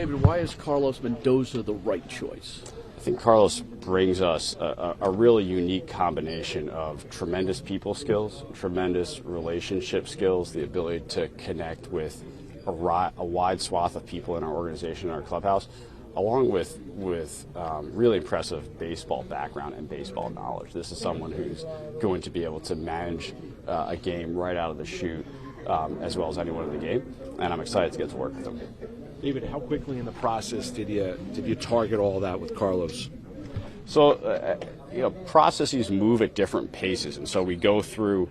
David, why is Carlos Mendoza the right choice? I think Carlos brings us a really unique combination of tremendous people skills, tremendous relationship skills, the ability to connect with a wide swath of people in our organization, in our clubhouse, along with really impressive baseball background and baseball knowledge. This is someone who's going to be able to manage a game right out of the chute as well as anyone in the game, and I'm excited to get to work with him. David, how quickly in the process did you target all that with Carlos? So, processes move at different paces, and so we go through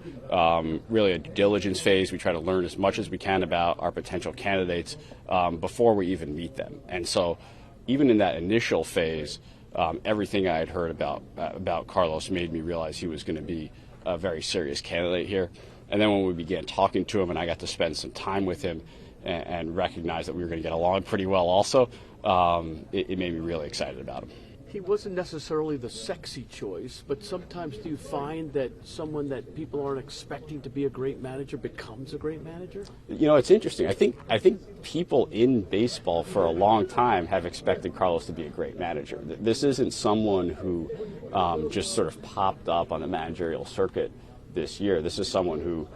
really a due diligence phase. We try to learn as much as we can about our potential candidates before we even meet them. And so, even in that initial phase, everything I had heard about Carlos made me realize he was going to be a very serious candidate here. And then when we began talking to him, and I got to spend some time with him, and recognize that we were going to get along pretty well also, it made me really excited about him. He wasn't necessarily the sexy choice, but sometimes do you find that someone that people aren't expecting to be a great manager becomes a great manager? It's interesting. I think people in baseball for a long time have expected Carlos to be a great manager. This isn't someone who just sort of popped up on the managerial circuit this year. This is someone who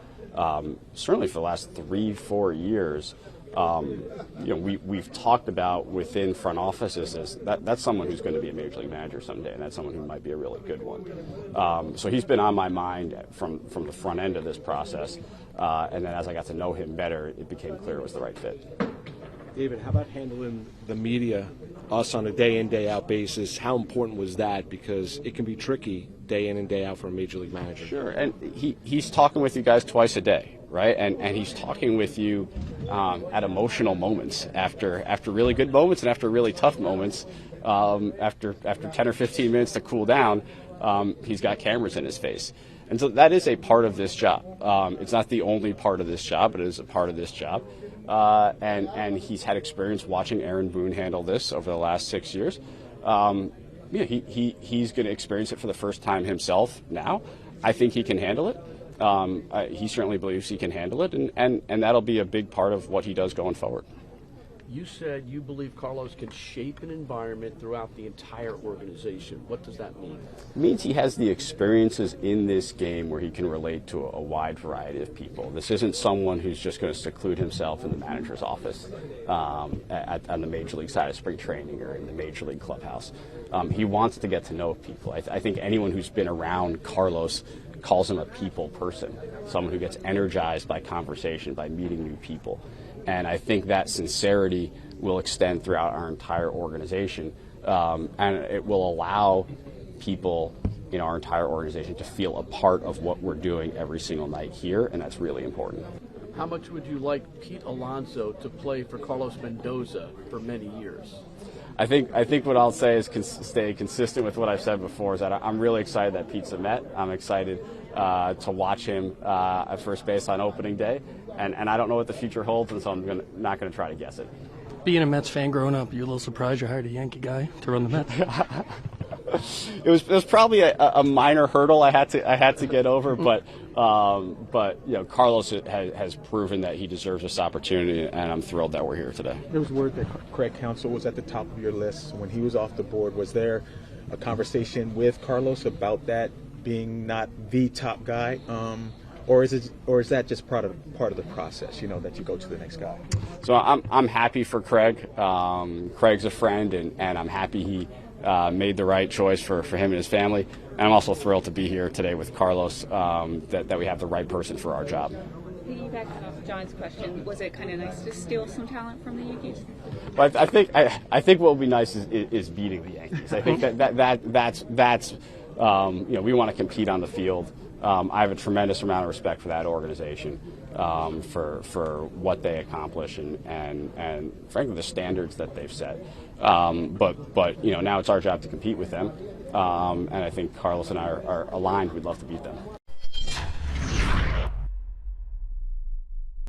certainly for the last 3-4 years, we've talked about within front offices as that's someone who's going to be a major league manager someday, and that's someone who might be a really good one. So he's been on my mind from the front end of this process, and then as I got to know him better, it became clear it was the right fit. David, how about handling the media, us on a day-in, day-out basis? How important was that? Because it can be tricky day in and day out for a major league manager. Sure, and he's talking with you guys twice a day, right? And he's talking with you at emotional moments, after really good moments and after really tough moments. After 10 or 15 minutes to cool down, he's got cameras in his face. And so that is a part of this job. It's not the only part of this job, but it is a part of this job. And he's had experience watching Aaron Boone handle this over the last 6 years. He's going to experience it for the first time himself now. I think he can handle it. He certainly believes he can handle it, and that'll be a big part of what he does going forward. You said you believe Carlos can shape an environment throughout the entire organization. What does that mean? It means he has the experiences in this game where he can relate to a wide variety of people. This isn't someone who's just going to seclude himself in the manager's office on the major league side of spring training or in the major league clubhouse. He wants to get to know people. I think anyone who's been around Carlos calls him a people person, someone who gets energized by conversation, by meeting new people. And I think that sincerity will extend throughout our entire organization, and it will allow people in our entire organization to feel a part of what we're doing every single night here, and that's really important. How much would you like Pete Alonso to play for Carlos Mendoza for many years? I think what I'll say is stay consistent with what I've said before, is that I'm really excited that Pete's a Met. I'm excited to watch him at first base on opening day, and I don't know what the future holds, and so I'm not going to try to guess it. Being a Mets fan growing up, you're a little surprised you hired a Yankee guy to run the Mets? It was probably a minor hurdle I had to get over, but Carlos has proven that he deserves this opportunity, and I'm thrilled that we're here today. There was word that Craig Counsell was at the top of your list when he was off the board. Was there a conversation with Carlos about that being not the top guy, or is that just part of the process? That you go to the next guy. So I'm happy for Craig. Craig's a friend, and I'm happy he made the right choice for him and his family. And I'm also thrilled to be here today with Carlos, that we have the right person for our job. Piggyback off John's question, was it kind of nice to steal some talent from the Yankees? But I think what would be nice is beating the Yankees. I think that's we want to compete on the field. I have a tremendous amount of respect for that organization, for what they accomplish and frankly the standards that they've set. But now it's our job to compete with them, and I think Carlos and I are aligned. We'd love to beat them.